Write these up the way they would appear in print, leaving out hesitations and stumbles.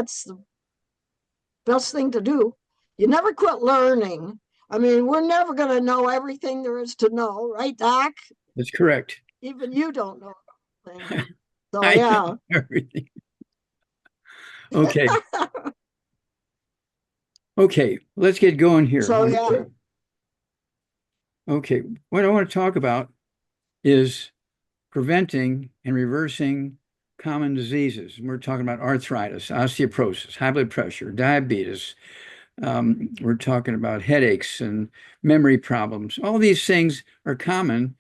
That's the best thing to do. You never quit learning. I mean, we're never going to know everything there is to know, right, Doc? That's correct. Even you don't know everything. So, I know yeah. everything. Okay. Okay. Let's get going here. So, yeah. Okay. What I want to talk about is preventing and reversing common diseases. We're talking about arthritis, osteoporosis, high blood pressure, diabetes. We're talking about headaches and memory problems. All these things are common.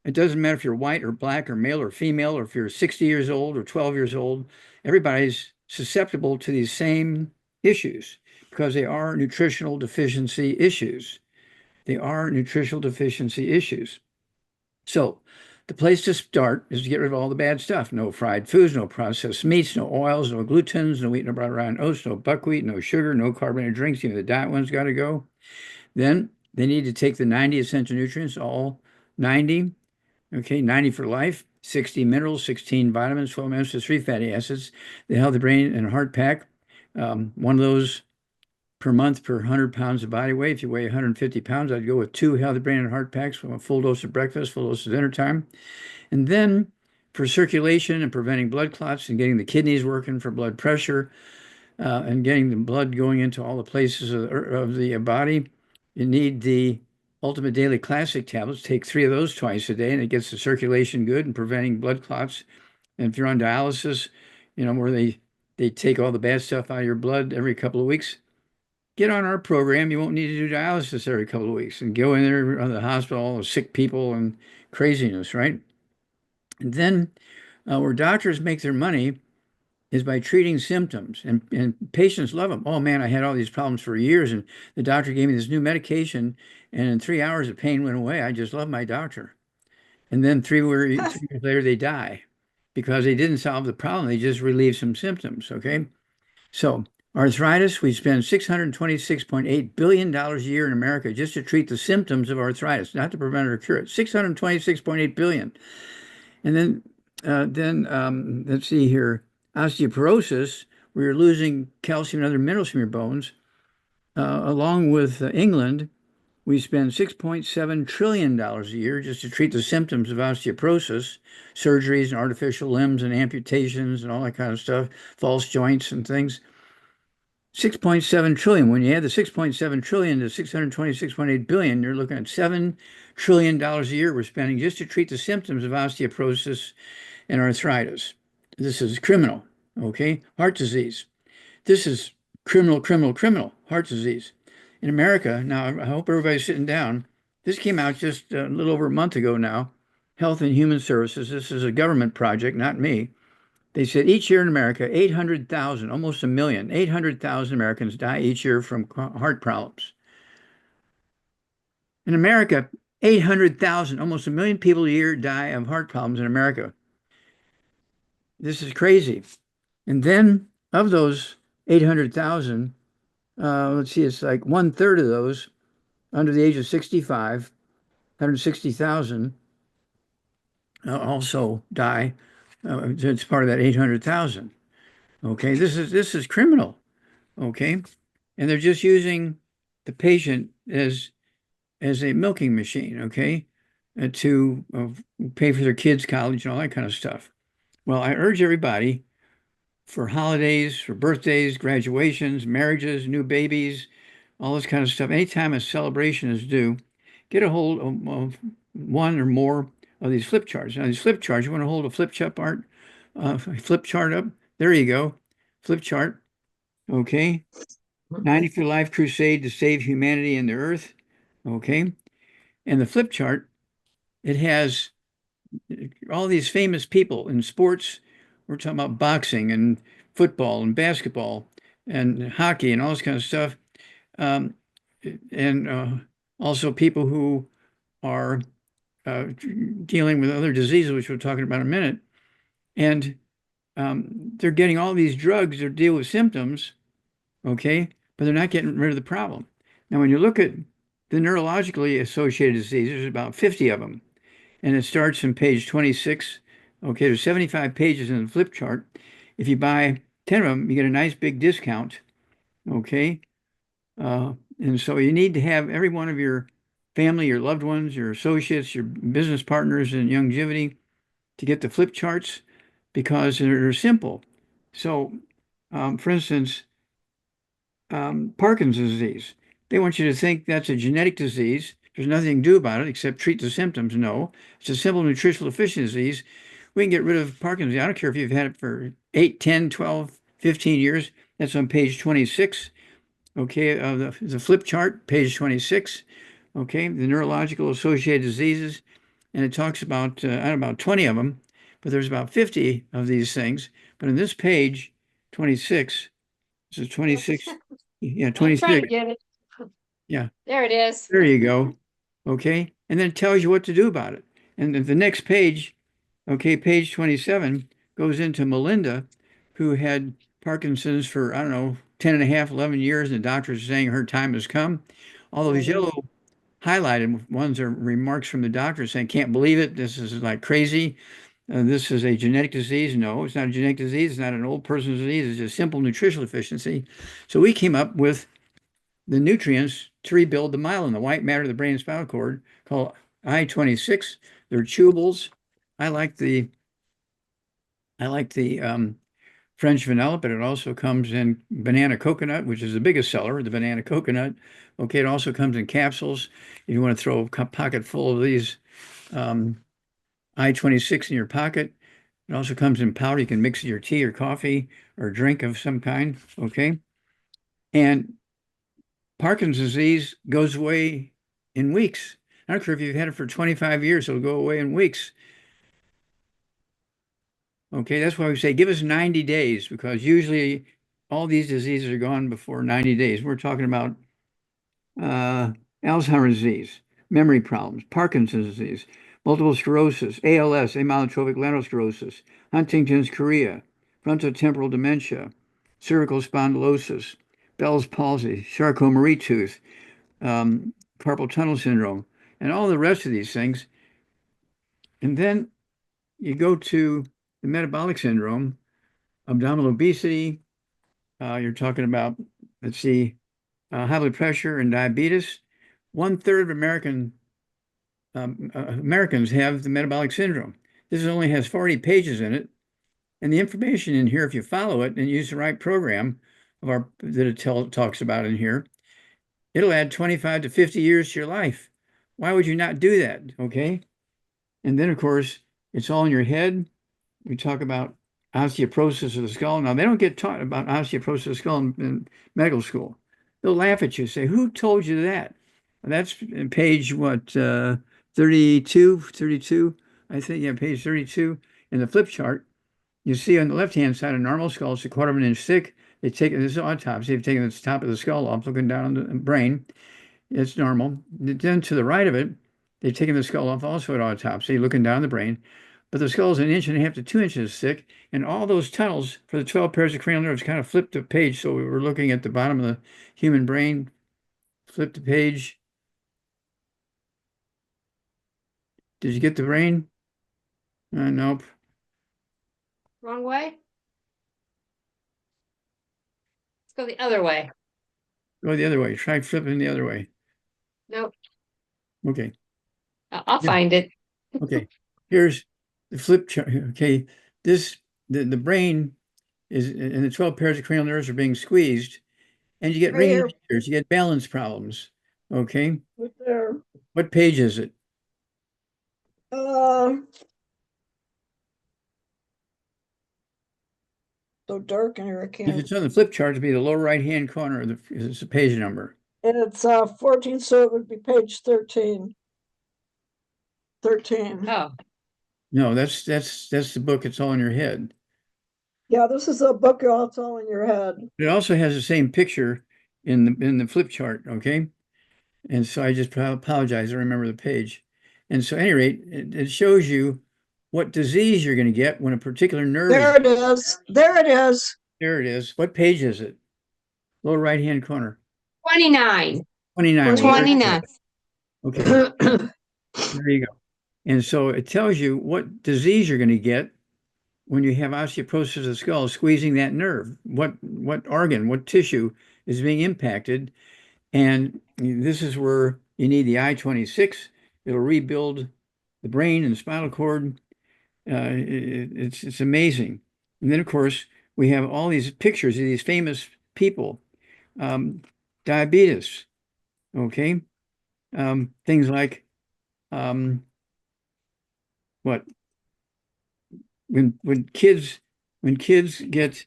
It doesn't matter if you're white or black or male or female, or if you're 60 years old or 12 years old. Everybody's susceptible to these same issues because they are nutritional deficiency issues. They are nutritional deficiency issues. So, the place to start is to get rid of all the bad stuff. No fried foods, no processed meats, no oils, no glutens, no wheat, no brown rye oats, no buckwheat, no sugar, no carbonated drinks. Even the diet ones got to go. Then they need to take the 90 essential nutrients, all 90. Okay, 90 for life, 60 minerals, 16 vitamins, 12 minerals, 3 fatty acids. The healthy brain and heart pack. One of those per month per 100 pounds of body weight. If you weigh 150 pounds, I'd go with 2 healthy brain and heart packs from a full dose of breakfast, full dose of dinner time. And then for circulation and preventing blood clots and getting the kidneys working for blood pressure and getting the blood going into all the places of the body, you need the Ultimate Daily Classic tablets. Take 3 of those twice a day, and it gets the circulation good and preventing blood clots. And if you're on dialysis, where they take all the bad stuff out of your blood every couple of weeks, get on our program. You won't need to do dialysis every couple of weeks and go in there on the hospital, all the sick people and craziness, right? And then where doctors make their money is by treating symptoms, and patients love them. Oh man, I had all these problems for years, and the doctor gave me this new medication, and in 3 hours the pain went away. I just love my doctor. And then 3 years later they die because they didn't solve the problem. They just relieved some symptoms. Okay. So arthritis, we spend $626.8 billion a year in America just to treat the symptoms of arthritis, not to prevent it or cure it. 626.8 billion. And then let's see here, osteoporosis, where you're losing calcium and other minerals from your bones. Along with England, we spend $6.7 trillion a year just to treat the symptoms of osteoporosis, surgeries and artificial limbs and amputations and all that kind of stuff, false joints and things. 6.7 trillion. When you add the 6.7 trillion to 626.8 billion, you're looking at $7 trillion a year we're spending just to treat the symptoms of osteoporosis and arthritis. This is criminal. Okay. Heart disease. This is criminal, criminal, criminal. Heart disease. In America, now I hope everybody's sitting down. This came out just a little over a month ago now. Health and Human Services. This is a government project, not me. They said each year in America, 800,000, almost a million, 800,000 Americans die each year from heart problems. In America, 800,000, almost a million people a year die of heart problems in America. This is crazy. And then of those 800,000, let's see, it's like 1/3 of those under the age of 65, 160,000 also die. It's part of that 800,000. Okay, this is criminal. Okay, and they're just using the patient as a milking machine. Okay, to pay for their kids' college and all that kind of stuff. Well, I urge everybody for holidays, for birthdays, graduations, marriages, new babies, all this kind of stuff. Anytime a celebration is due, get a hold of one or more of these flip charts. Now, these flip charts, you want to hold a flip chart up. There you go, flip chart. Okay, 90 for Life Crusade to save humanity and the earth. Okay, and the flip chart, it has all these famous people in sports. We're talking about boxing and football and basketball and hockey and all this kind of stuff. Um, and also people who are dealing with other diseases, which we're talking about in a minute. And they're getting all these drugs to deal with symptoms, okay, but they're not getting rid of the problem. Now, when you look at the neurologically associated diseases, there's about 50 of them, and it starts on page 26. Okay, there's 75 pages in the flip chart. If you buy 10 of them, you get a nice big discount. Okay. And so you need to have every one of your family, your loved ones, your associates, your business partners in Youngevity to get the flip charts because they're simple. So, for instance, Parkinson's disease. They want you to think that's a genetic disease. There's nothing to do about it except treat the symptoms. No, it's a simple nutritional deficiency disease. We can get rid of Parkinson's. I don't care if you've had it for 8, 10, 12, 15 years. That's on page 26. Okay, the flip chart, page 26. Okay, the neurological associated diseases. And it talks about, I don't know, about 20 of them, but there's about 50 of these things. But in this page, 26, this is 26. Yeah, I'm trying to 26. get it. Yeah, There it is. there you go. Okay, and then it tells you what to do about it. And then the next page, okay, page 27 goes into Melinda, who had Parkinson's for, I don't know, 10 and a half, 11 years, and the doctors are saying her time has come. All those yellow highlighted ones are remarks from the doctor saying, can't believe it. This is like crazy. This is a genetic disease. No, it's not a genetic disease. It's not an old person's disease. It's just simple nutritional deficiency. So we came up with the nutrients to rebuild the myelin, the white matter of the brain and spinal cord, called I-26. They're chewables. I like the French vanilla, but it also comes in banana coconut, which is the biggest seller, the banana coconut. Okay, it also comes in capsules. If you want to throw a pocket full of these I-26 in your pocket, it also comes in powder. You can mix it in your tea or coffee or drink of some kind. Okay, and Parkinson's disease goes away in weeks. I don't care if you've had it for 25 years, it'll go away in weeks. Okay, that's why we say give us 90 days because usually all these diseases are gone before 90 days. We're talking about Alzheimer's disease, memory problems, Parkinson's disease, multiple sclerosis, ALS, amyotrophic lateral sclerosis, Huntington's chorea, frontotemporal dementia, cervical spondylosis, Bell's palsy, Charcot-Marie-Tooth, carpal tunnel syndrome, and all the rest of these things. And then you go to the metabolic syndrome, abdominal obesity. You're talking about, let's see, high blood pressure and diabetes. 1/3 of Americans have the metabolic syndrome. This only has 40 pages in it. And the information in here, if you follow it and use the right program that it talks about in here, it'll add 25 to 50 years to your life. Why would you not do that? Okay. And then, of course, it's all in your head. We talk about osteoporosis of the skull. Now, they don't get taught about osteoporosis of the skull in medical school. They'll laugh at you, say, who told you that? And that's page, what, 32, I think, yeah, page 32 in the flip chart. You see on the left-hand side, a normal skull, it's a quarter of an inch thick. This is autopsy. They've taken the top of the skull off, looking down on the brain. It's normal. Then to the right of it, they've taken the skull off also at autopsy, looking down the brain. But the skull is 1.5 to 2 inches thick, and all those tunnels for the 12 pairs of cranial nerves kind of flipped the page. So we were looking at the bottom of the human brain, flip the page. Did you get the brain? Nope. Wrong way. Let's go the other way. Go the other way. Try flipping the other way. Nope. Okay. I'll find it. Okay. Here's the flip chart. Okay. The brain is, and the 12 pairs of cranial nerves are being squeezed, and you get Right ringing here. ears, you get balance problems. Okay. Right there. What page is it? So dark in here, I If can't. it's on the flip chart, it'd be the lower right-hand corner of it's a page number. It's 14, so it would be page 13. 13. Oh, No, that's the book. It's all in your head. Yeah, this is a book. It's all in your head. It also has the same picture in the flip chart. Okay. And so I just apologize. I don't remember the page. And so, at any rate, it shows you what disease you're going to get when a particular nerve. There it is. There it is. There it is. What page is it? Lower right-hand corner. 29. 29. 29. Okay. There you go. And so it tells you what disease you're going to get when you have osteoporosis of the skull, squeezing that nerve. What organ, what tissue is being impacted? And this is where you need the I-26. It'll rebuild the brain and the spinal cord. It's amazing. And then, of course, we have all these pictures of these famous people. Um, Diabetes, okay? Things like um, what when kids get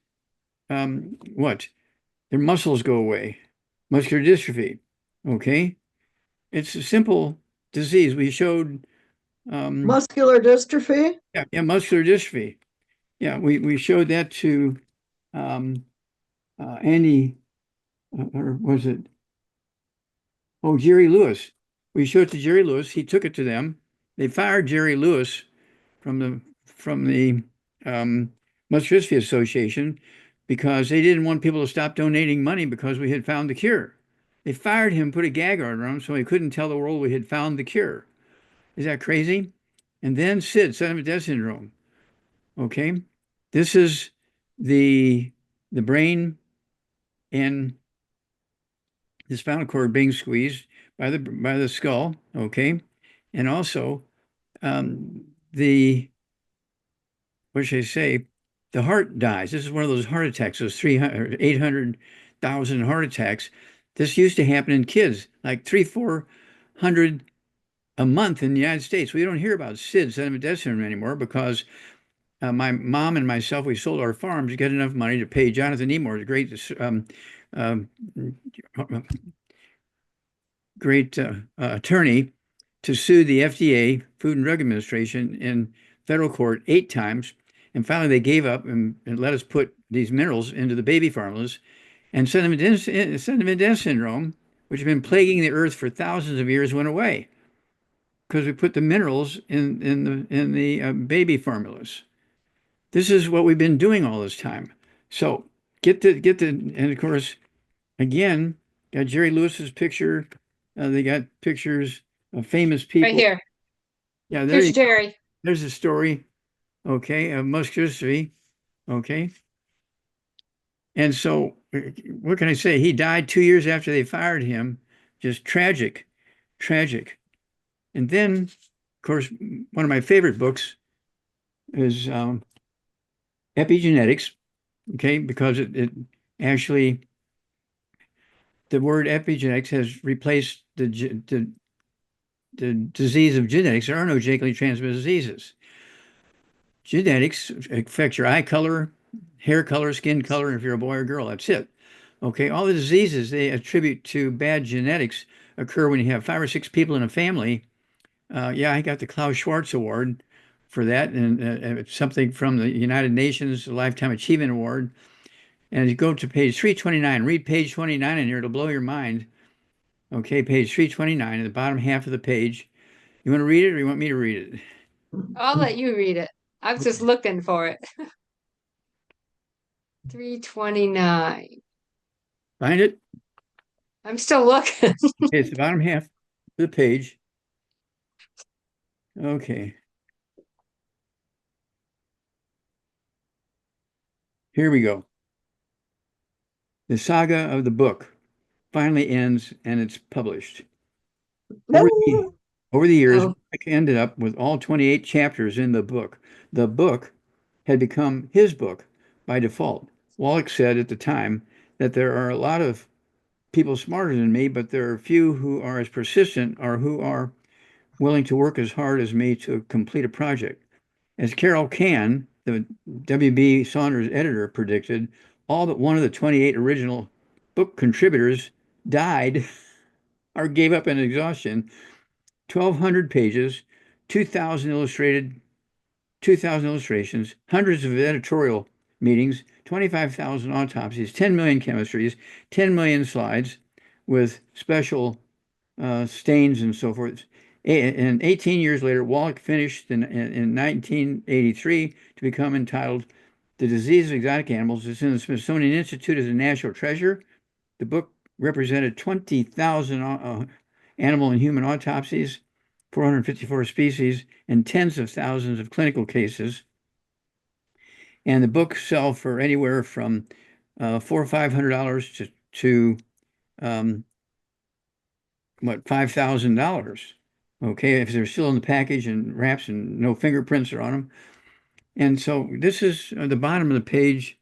what their muscles go away, muscular dystrophy, okay? It's a simple disease. We showed Muscular dystrophy? yeah, muscular dystrophy. Yeah, we showed that to um, Andy, or was it? Oh, Jerry Lewis. We showed it to Jerry Lewis. He took it to them. They fired Jerry Lewis from the um, Muscular Dystrophy Association because they didn't want people to stop donating money because we had found the cure. They fired him, put a gag order on him, so he couldn't tell the world we had found the cure. Is that crazy? And then SID, sudden death syndrome. Okay, this is the brain and the spinal cord being squeezed by the skull. Okay, and also the what should I say? The heart dies. This is one of those heart attacks, those 300, 800,000 heart attacks. This used to happen in kids, like 400 a month in the United States. We don't hear about SID, sudden death syndrome anymore because my mom and myself, we sold our farms to get enough money to pay Jonathan Nemor, the great attorney, to sue the FDA, Food and Drug Administration, in federal court 8 times. And finally, they gave up and let us put these minerals into the baby formulas. And sudden death syndrome, which had been plaguing the earth for thousands of years, went away because we put the minerals in the baby formulas. This is what we've been doing all this time. So and of course, again, got Jerry Lewis's picture. They got pictures of famous Right people. here. Yeah, Here's Jerry. there's a story, okay, of muscular dystrophy, okay. And so, what can I say? He died 2 years after they fired him. Just tragic, tragic. And then, of course, one of my favorite books is epigenetics, okay, because it actually, the word epigenetics has replaced the disease of genetics. There are no genetically transmitted diseases. Genetics affect your eye color, hair color, skin color, and if you're a boy or girl, that's it. Okay, all the diseases they attribute to bad genetics occur when you have 5 or 6 people in a family. Yeah, I got the Klaus Schwarz Award for that, and it's something from the United Nations Lifetime Achievement Award. And you go to page 329, read page 29 in here, it'll blow your mind. Okay, page 329, at the bottom half of the page. You want to read it or you want me to read it? I'll let you read it. I was just looking for it. 329. Find it? I'm still looking. Okay, it's the bottom half of the page. Okay. Here we go. The saga of the book finally ends and it's published. Over the years, Oh, Mike ended up with all 28 chapters in the book. The book had become his book by default. Wallach said at the time that there are a lot of people smarter than me, but there are few who are as persistent or who are willing to work as hard as me to complete a project. As Carol Can, the W.B. Saunders editor, predicted, all but one of the 28 original book contributors died or gave up in exhaustion. 1,200 pages, 2,000 illustrations, hundreds of editorial meetings, 25,000 autopsies, 10 million chemistries, 10 million slides with special stains and so forth. And 18 years later, Wallach finished in 1983 to become entitled The Disease of Exotic Animals. It's in the Smithsonian Institute as a national treasure. The book represented 20,000 animal and human autopsies, 454 species, and tens of thousands of clinical cases. And the books sell for anywhere from $400 or $500 to um, what, $5,000. Okay, if they're still in the package and wraps and no fingerprints are on them. And so this is the bottom of the page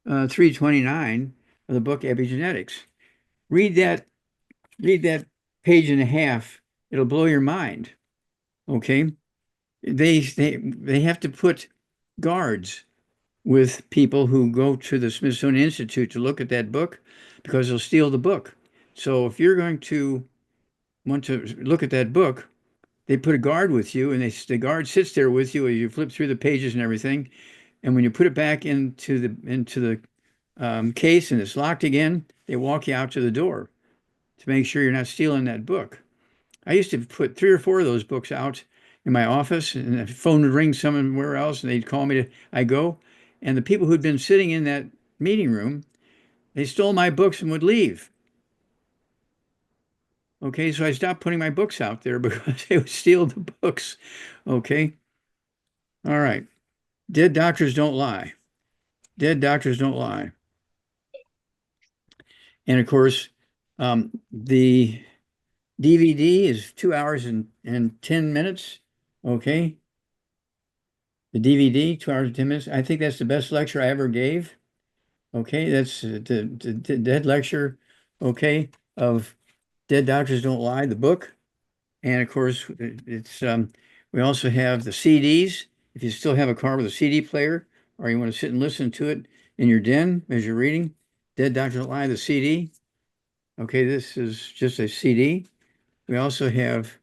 329 of the book Epigenetics. Read that, read that page and a half. It'll blow your mind. Okay. They have to put guards with people who go to the Smithsonian Institute to look at that book because they'll steal the book. So if you're going to want to look at that book, they put a guard with you, and the guard sits there with you as you flip through the pages and everything. And when you put it back into the case and it's locked again, they walk you out to the door to make sure you're not stealing that book. I used to put 3 or 4 of those books out in my office, and the phone would ring somewhere else, and they'd call me I go, and the people who'd been sitting in that meeting room, they stole my books and would leave. Okay, so I stopped putting my books out there because they would steal the books. Okay, all right. Dead doctors don't lie. Dead doctors don't lie. And of course, the DVD is 2 hours and 10 minutes. Okay. The DVD, 2 hours and 10 minutes. I think that's the best lecture I ever gave. Okay. That's the dead lecture. Okay. Of Dead Doctors Don't Lie, the book. And of course, we also have the CDs. If you still have a car with a CD player, or you want to sit and listen to it in your den as you're reading, Dead Doctors Don't Lie, the CD. Okay, this is just a CD. We also have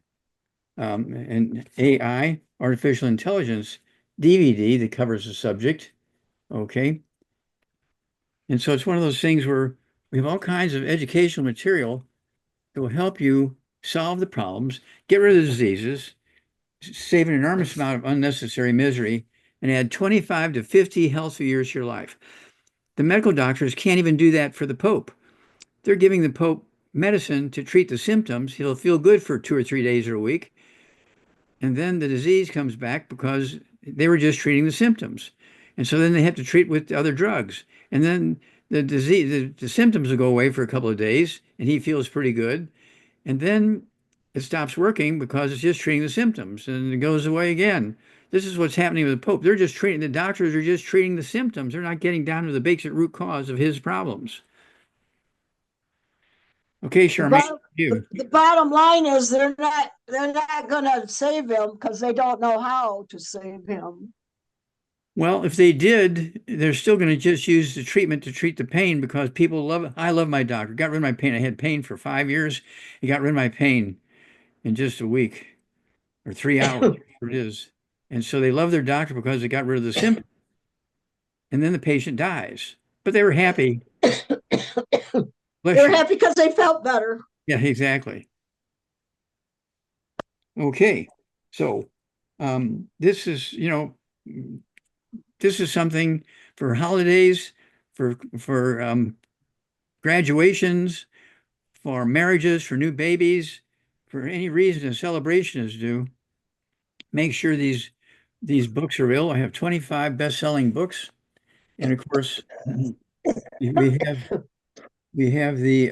an AI, artificial intelligence DVD that covers the subject. Okay. And so it's one of those things where we have all kinds of educational material that will help you solve the problems, get rid of the diseases, save an enormous amount of unnecessary misery, and add 25 to 50 healthy years to your life. The medical doctors can't even do that for the Pope. They're giving the Pope medicine to treat the symptoms. He'll feel good for 2 or 3 days or a week. And then the disease comes back because they were just treating the symptoms. And so then they have to treat with other drugs. And then the disease, the symptoms will go away for a couple of days and he feels pretty good. And then it stops working because it's just treating the symptoms and it goes away again. This is what's happening with the Pope. The doctors are just treating the symptoms. They're not getting down to the basic root cause of his problems. Okay, Charmaine, you. The bottom line is they're not going to save him because they don't know how to save him. Well, if they did, they're still going to just use the treatment to treat the pain because people love it. I love my doctor. Got rid of my pain. I had pain for 5 years. He got rid of my pain in just a week or 3 hours, whatever it is. And so they love their doctor because they got rid of the symptoms. And then the patient dies. But they were happy. They're happy because they felt better. Yeah, exactly. Okay. So this is, this is something for holidays, for graduations, for marriages, for new babies, for any reason a celebration is due. Make sure these books are available. I have 25 best-selling books, and of course, we have the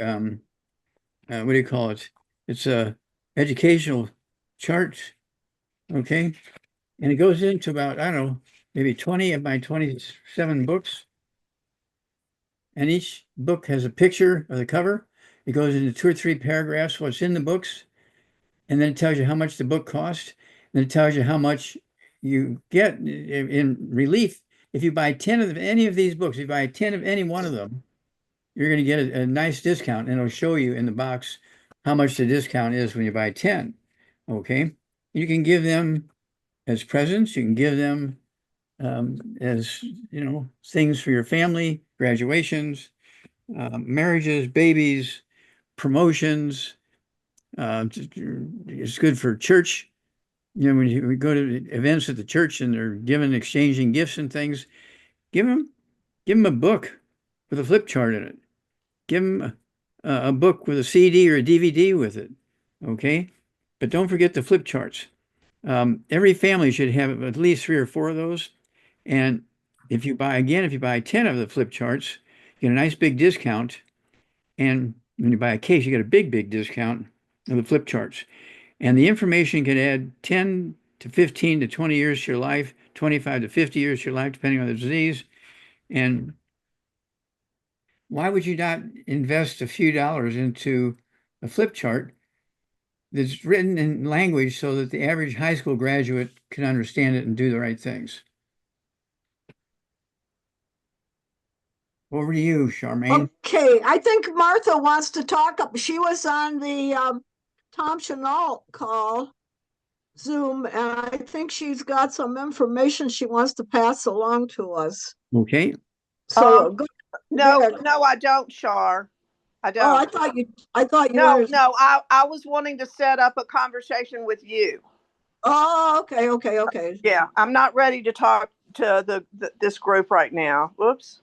what do you call it? It's a educational chart, okay, and it goes into about, I don't know, maybe 20 of my 27 books. And each book has a picture of the cover. It goes into 2 or 3 paragraphs, what's in the books. And then it tells you how much the book cost. And it tells you how much you get in relief. If you buy 10 of any of these books, if you buy 10 of any one of them, you're going to get a nice discount. And it'll show you in the box how much the discount is when you buy 10. Okay. You can give them as presents. You can give them as things for your family, graduations, marriages, babies, promotions. It's good for church. When we go to events at the church and they're exchanging gifts and things, give them a book with a flip chart in it. Give them a book with a CD or a DVD with it. Okay, but don't forget the flip charts. Every family should have at least 3 or 4 of those. And if you buy 10 of the flip charts, you get a nice big discount. And when you buy a case, you get a big discount of the flip charts. And the information can add 10 to 15 to 20 years to your life, 25 to 50 years to your life, depending on the disease. And why would you not invest a few dollars into a flip chart that's written in language so that the average high school graduate can understand it and do the right things? Over to you, Charmaine. Okay, I think Martha wants to talk. She was on the Tom Chenault call, Zoom, and I think she's got some information she wants to pass along to us. Okay. So No, ahead. no, I don't, Char. I don't. Oh, I thought you wanted. No, I was wanting to set up a conversation with you. Oh, okay. Yeah, I'm not ready to talk to this group right now. Whoops.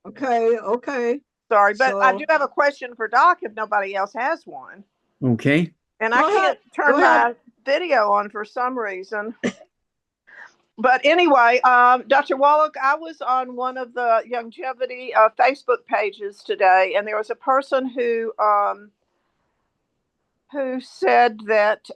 Okay. Sorry, but I So- do have a question for Doc if nobody else has one. Okay. And I Go ahead. can't turn my video on for some reason. But anyway, Dr. Wallach, I was on one of the Youngevity Facebook pages today, and there was a person who said that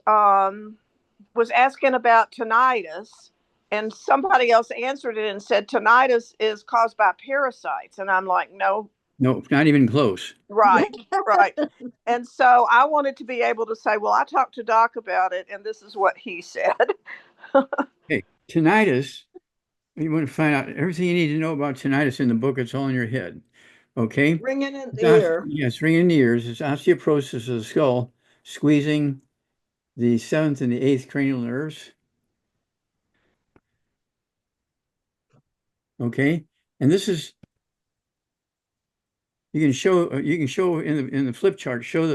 was asking about tinnitus, and somebody else answered it and said tinnitus is caused by parasites, and I'm like, no, not even close. right. And so I wanted to be able to say, well, I talked to Doc about it, and this is what he said. Okay, tinnitus. You want to find out everything you need to know about tinnitus in the book. It's all in your head. Okay. Ringing in the ear. Yes, ringing in the ears. It's osteoporosis of the skull, squeezing the 7th and the 8th cranial nerves. Okay, and this is you can show in the flip chart. Show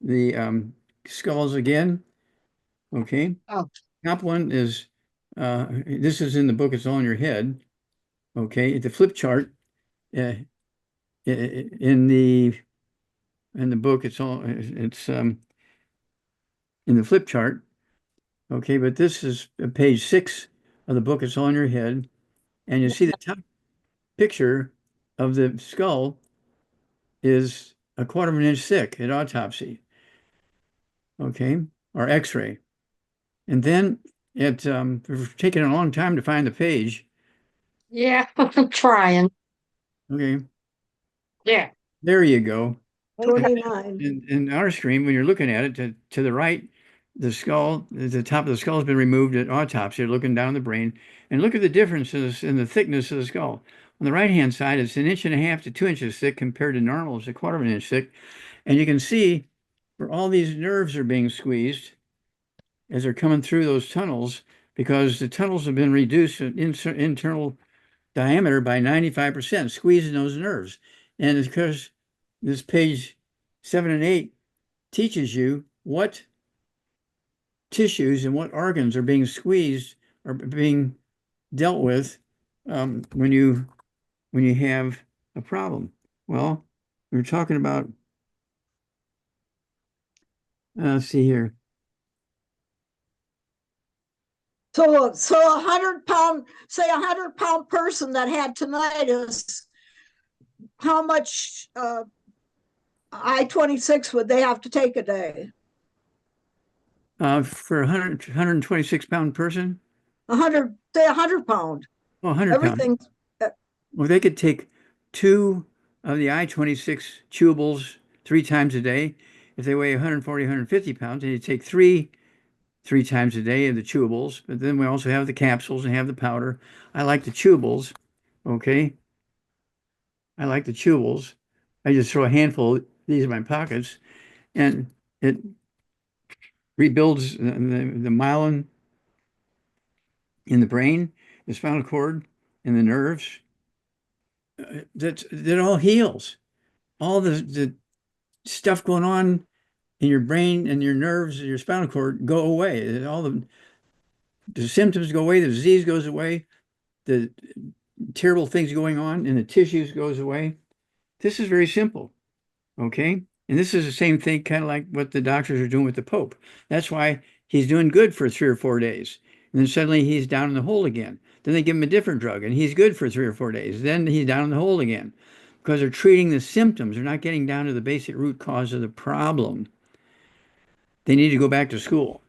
the skulls again. Okay. Oh. Top one is this is in the book. It's all in your head. Okay, the flip chart in the book. It's in the flip chart. Okay, but this is page 6 of the book. It's all in your head, and you see the top picture of the skull is a quarter of an inch thick at autopsy. Okay, or X-ray, and then it's taken a long time to find the page. Yeah, I'm trying. Okay, Yeah. there you go. 29. In our screen, when you're looking at it, to the right, the top of the skull has been removed at autopsy. You're looking down the brain, and look at the differences in the thickness of the skull. On the right-hand side, it's 1.5 inches to 2 inches thick compared to normal. It's a quarter of an inch thick. And you can see where all these nerves are being squeezed as they're coming through those tunnels, because the tunnels have been reduced in internal diameter by 95%, squeezing those nerves. And because this page 7 and 8 teaches you what tissues and what organs are being squeezed or being dealt with when you have a problem. Well, we're talking about, let's see here. So a 100-pound, say a 100-pound person that had tinnitus, how much I-26 would they have to take a day? For a 126-pound person? 100-pound. Oh, 100 pounds. Everything. Well, they could take 2 of the I-26 chewables 3 times a day. If they weigh 140, 150 pounds, and you take 3 times a day of the chewables. But then we also have the capsules and have the powder. I like the chewables. Okay. I like the chewables. I just throw a handful of these in my pockets, and it rebuilds the myelin in the brain, the spinal cord, and the nerves. That all heals. All the stuff going on in your brain and your nerves and your spinal cord go away. All the symptoms go away. The disease goes away. The terrible things going on in the tissues goes away. This is very simple. Okay. And this is the same thing, kind of like what the doctors are doing with the Pope. That's why he's doing good for 3 or 4 days. And then suddenly he's down in the hole again. Then they give him a different drug and he's good for 3 or 4 days. Then he's down in the hole again because they're treating the symptoms. They're not getting down to the basic root cause of the problem. They need to go back to school.